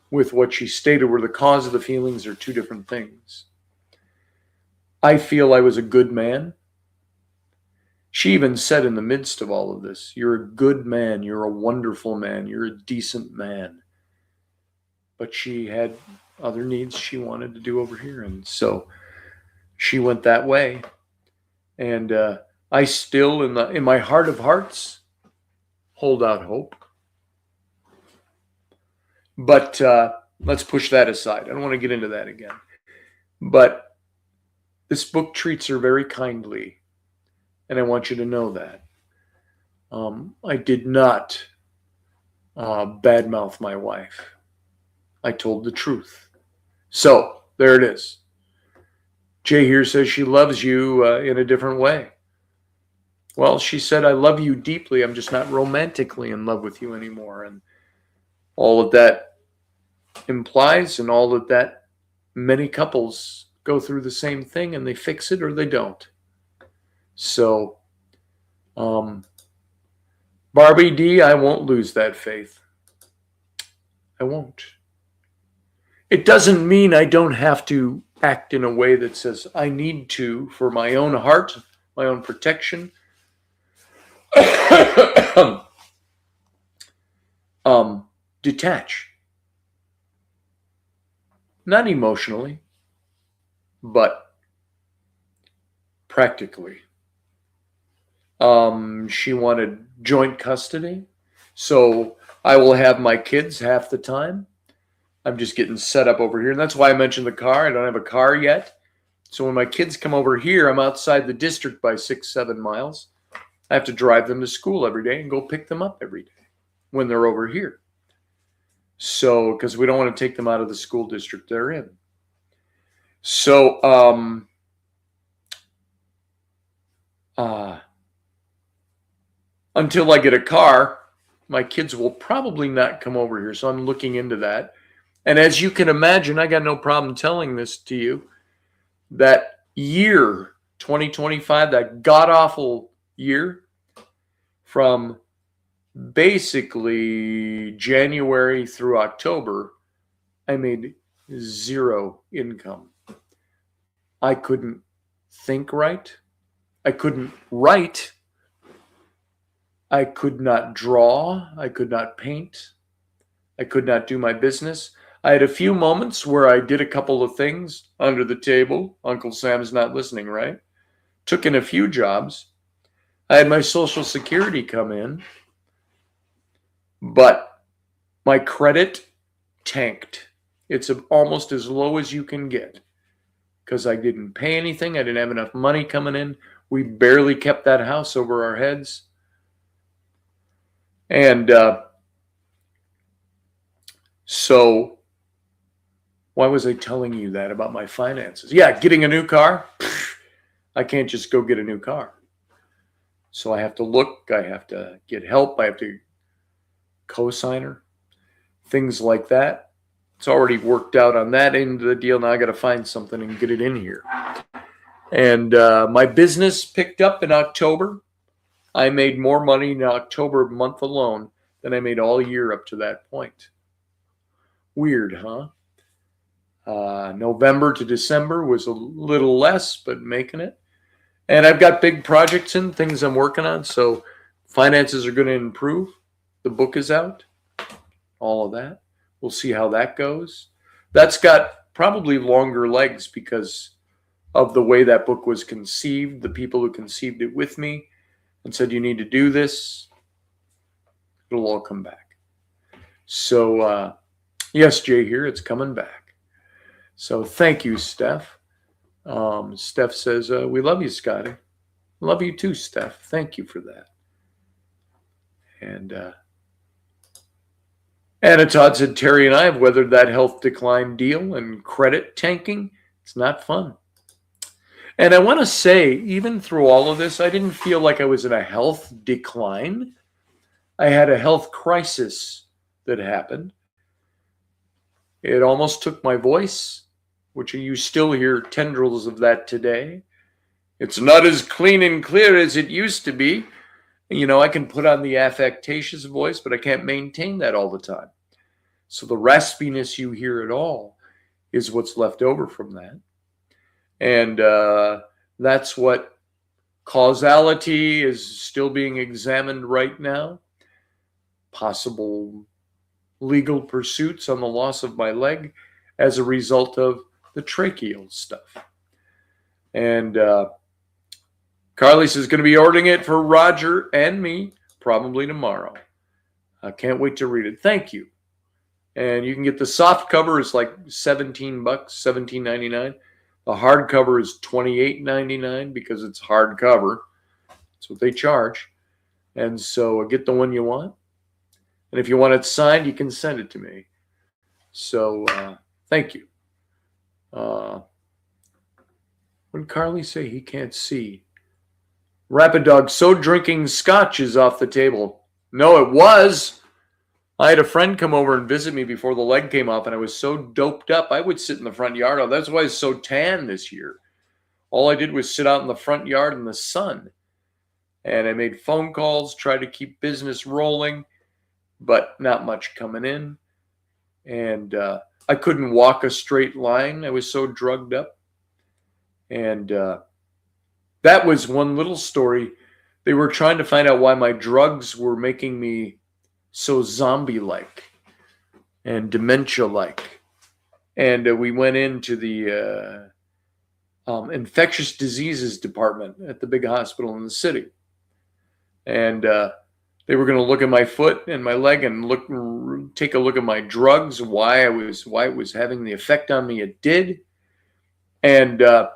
Speaker 1: with what she stated were the cause of the feelings are two different things. I feel I was a good man. She even said in the midst of all of this, you're a good man, you're a wonderful man, you're a decent man. But she had other needs she wanted to do over here. And so she went that way. And I still, in my heart of hearts, hold out hope. But let's push that aside. I don't want to get into that again. But this book treats her very kindly. And I want you to know that. I did not badmouth my wife. I told the truth. So, there it is. Jay here says she loves you in a different way. Well, she said, I love you deeply. I'm just not romantically in love with you anymore. And all of that implies, and all of that, many couples go through the same thing and they fix it or they don't. So, Barbie D, I won't lose that faith. I won't. It doesn't mean I don't have to act in a way that says I need to for my own heart, my own protection. Detach. Not emotionally, but practically. She wanted joint custody, so I will have my kids half the time. I'm just getting set up over here, and that's why I mentioned the car. I don't have a car yet, so when my kids come over here, I'm outside the district by 6-7 miles. I have to drive them to school every day and go pick them up every day when they're over here. So, because we don't want to take them out of the school district they're in. So, until I get a car, my kids will probably not come over here. So I'm looking into that. And as you can imagine, I got no problem telling this to you, that year 2025, that god-awful year, from basically January through October, I made zero income. I couldn't think right. I couldn't write. I could not draw. I could not paint. I could not do my business. I had a few moments where I did a couple of things under the table. Uncle Sam's not listening, right? Took in a few jobs. I had my Social Security come in, but my credit tanked. It's almost as low as you can get because I didn't pay anything. I didn't have enough money coming in. We barely kept that house over our heads. And so why was I telling you that about my finances? Yeah, getting a new car. I can't just go get a new car. So I have to look. I have to get help. I have to co-signer, things like that. It's already worked out on that end of the deal. Now I got to find something and get it in here. And my business picked up in October. I made more money in October month alone than I made all year up to that point. Weird, huh? November to December was a little less, but making it. And I've got big projects and things I'm working on, so finances are going to improve. The book is out, all of that. We'll see how that goes. That's got probably longer legs because of the way that book was conceived, the people who conceived it with me and said, you need to do this. It'll all come back. So, yes, Jay here, it's coming back. So thank you, Steph. Steph says, we love you, Scotty. Love you too, Steph. Thank you for that. And Todd said, Terry and I have weathered that health decline deal and credit tanking. It's not fun. And I want to say, even through all of this, I didn't feel like I was in a health decline. I had a health crisis that happened. It almost took my voice, which you still hear tendrils of that today. It's not as clean and clear as it used to be. You know, I can put on the affectatious voice, but I can't maintain that all the time. So the raspiness you hear at all is what's left over from that. And that's what causality is still being examined right now. Possible legal pursuits on the loss of my leg as a result of the tracheal stuff. And Carly says going to be ordering it for Roger and me probably tomorrow. I can't wait to read it. Thank you. And you can get the soft cover. It's like $17, $17.99. The hardcover is $28.99 because it's hardcover. That's what they charge. And so get the one you want. And if you want it signed, you can send it to me. So thank you. When Carly say he can't see? Rapid Dog, so drinking scotch is off the table. No, it was. I had a friend come over and visit me before the leg came off, and I was so doped up, I would sit in the front yard. That's why I was so tan this year. All I did was sit out in the front yard in the sun. And I made phone calls, tried to keep business rolling, but not much coming in. And I couldn't walk a straight line. I was so drugged up. And that was one little story. They were trying to find out why my drugs were making me so zombie-like and dementia-like. And we went into the infectious diseases department at the big hospital in the city. And they were going to look at my foot and my leg and take a look at my drugs, why it was having the effect on me it did. And there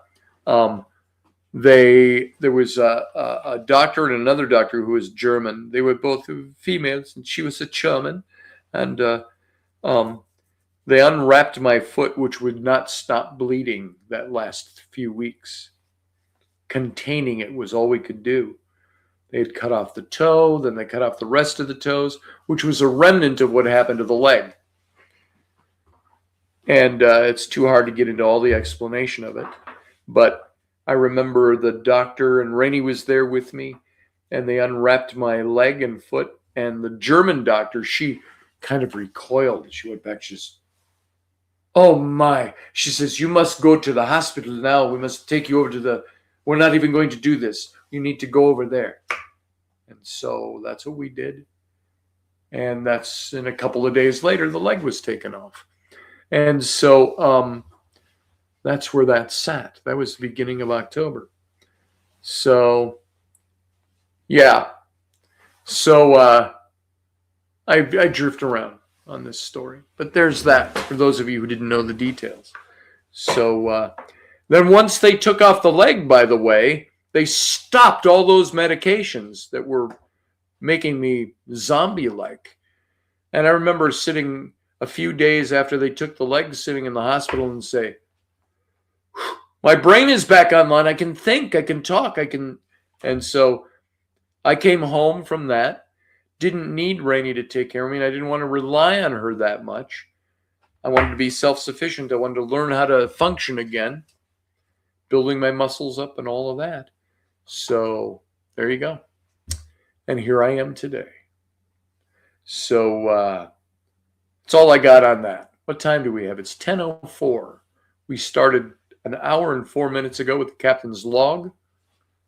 Speaker 1: was a doctor and another doctor who was German. They were both females, and she was a German. And they unwrapped my foot, which would not stop bleeding that last few weeks. Containing it was all we could do. They had cut off the toe, then they cut off the rest of the toes, which was a remnant of what happened to the leg. And it's too hard to get into all the explanation of it. But I remember the doctor, and Rainey was there with me, and they unwrapped my leg and foot. And the German doctor, she kind of recoiled. She went back, she says, "Oh my." She says, "You must go to the hospital now. We must take you over to we're not even going to do this. You need to go over there." And so that's what we did. And that's in a couple of days later, the leg was taken off. And so that's where that sat. That was the beginning of October. So, yeah. So I drift around on this story. But there's that for those of you who didn't know the details. So then once they took off the leg, by the way, they stopped all those medications that were making me zombie-like. And I remember sitting a few days after they took the leg, sitting in the hospital and say, "My brain is back online. I can think, I can talk, I can." And so I came home from that. Didn't need Rainey to take care of me, and I didn't want to rely on her that much. I wanted to be self-sufficient. I wanted to learn how to function again, building my muscles up and all of that. So there you go. And here I am today. So that's all I got on that. What time do we have? It's 10:04. We started an hour and 4 minutes ago with the captain's log,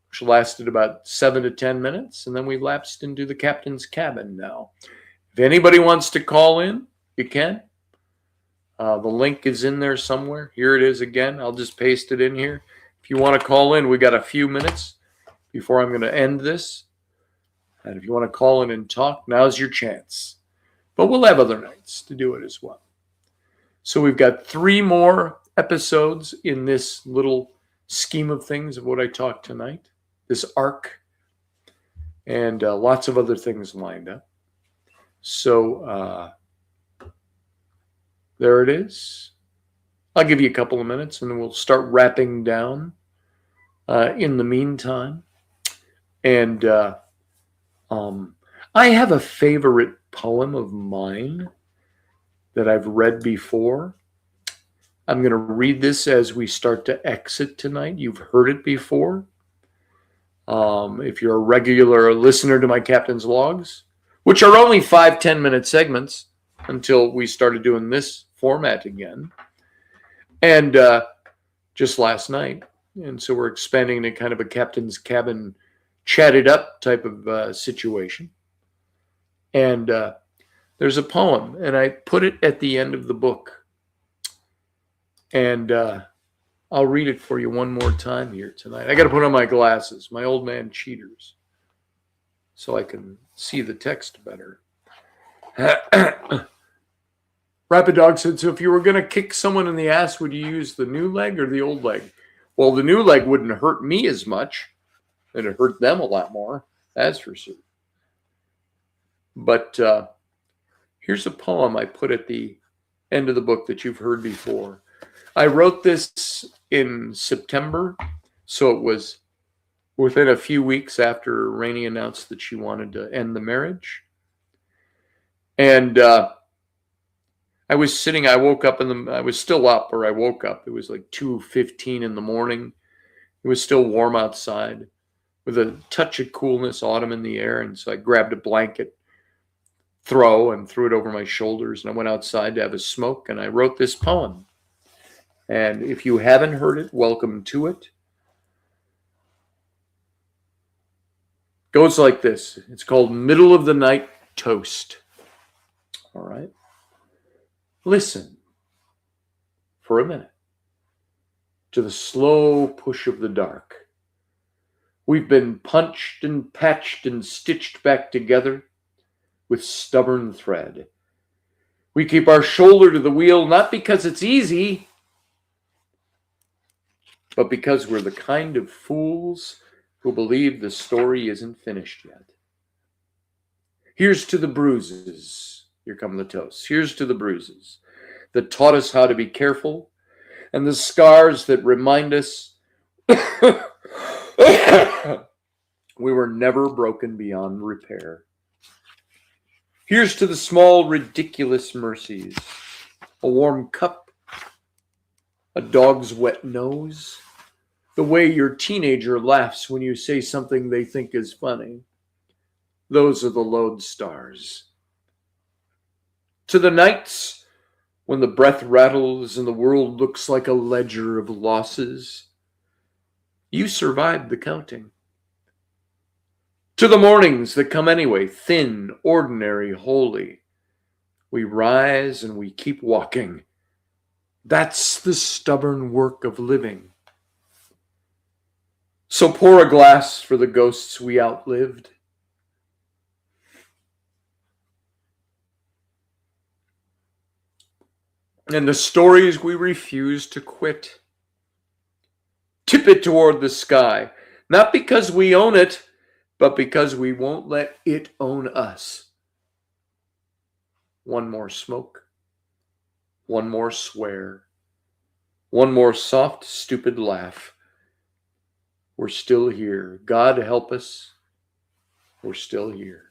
Speaker 1: which lasted about 7 to 10 minutes. And then we lapsed into the captain's cabin now. If anybody wants to call in, you can. The link is in there somewhere. Here it is again. I'll just paste it in here. If you want to call in, we got a few minutes before I'm going to end this. And if you want to call in and talk, now's your chance. But we'll have other nights to do it as well. So we've got 3 more episodes in this little scheme of things of what I talked tonight, this arc, and lots of other things lined up. So there it is. I'll give you a couple of minutes and then we'll start wrapping down in the meantime. And I have a favorite poem of mine that I've read before. I'm going to read this as we start to exit tonight. You've heard it before. If you're a regular listener to my Captain's Logs, which are only 5-10 minute segments until we started doing this format again. And just last night. And so we're expanding to kind of a Captain's Cabin chatted up type of situation. And there's a poem, and I put it at the end of the book. And I'll read it for you one more time here tonight. I got to put on my glasses, my old man cheaters, so I can see the text better. Rapid Dog said, "So if you were going to kick someone in the ass, would you use the new leg or the old leg?" Well, the new leg wouldn't hurt me as much, and it hurt them a lot more. That's for sure. But here's a poem I put at the end of the book that you've heard before. I wrote this in September, so it was within a few weeks after Rainey announced that she wanted to end the marriage. And I was sitting, I woke up I was still up, or I woke up. It was like 2:15 in the morning. It was still warm outside with a touch of coolness, autumn in the air. And so I grabbed a blanket, threw it over my shoulders, and I went outside to have a smoke, and I wrote this poem. And if you haven't heard it, welcome to it. Goes like this. It's called Middle of the Night Toast. All right. Listen for a minute to the slow push of the dark. We've been punched and patched and stitched back together with stubborn thread. We keep our shoulder to the wheel not because it's easy, but because we're the kind of fools who believe the story isn't finished yet. Here's to the bruises. Here come the toasts. Here's to the bruises that taught us how to be careful, and the scars that remind us we were never broken beyond repair. Here's to the small, ridiculous mercies. A warm cup, a dog's wet nose, the way your teenager laughs when you say something they think is funny. Those are the lodestars. To the nights when the breath rattles and the world looks like a ledger of losses, you survived the counting. To the mornings that come anyway, thin, ordinary, holy, we rise and we keep walking. That's the stubborn work of living. So pour a glass for the ghosts we outlived. And the stories we refuse to quit. Tip it toward the sky, not because we own it, but because we won't let it own us. One more smoke, one more swear, one more soft, stupid laugh. We're still here. God help us. We're still here.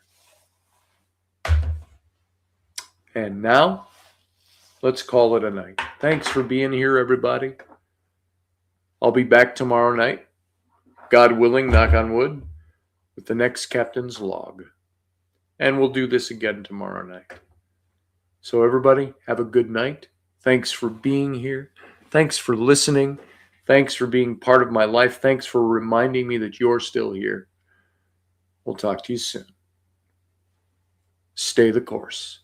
Speaker 1: And now, let's call it a night. Thanks for being here, everybody. I'll be back tomorrow night, God willing, knock on wood, with the next Captain's Log. And we'll do this again tomorrow night. So everybody, have a good night. Thanks for being here. Thanks for listening. Thanks for being part of my life. Thanks for reminding me that you're still here. We'll talk to you soon. Stay the course.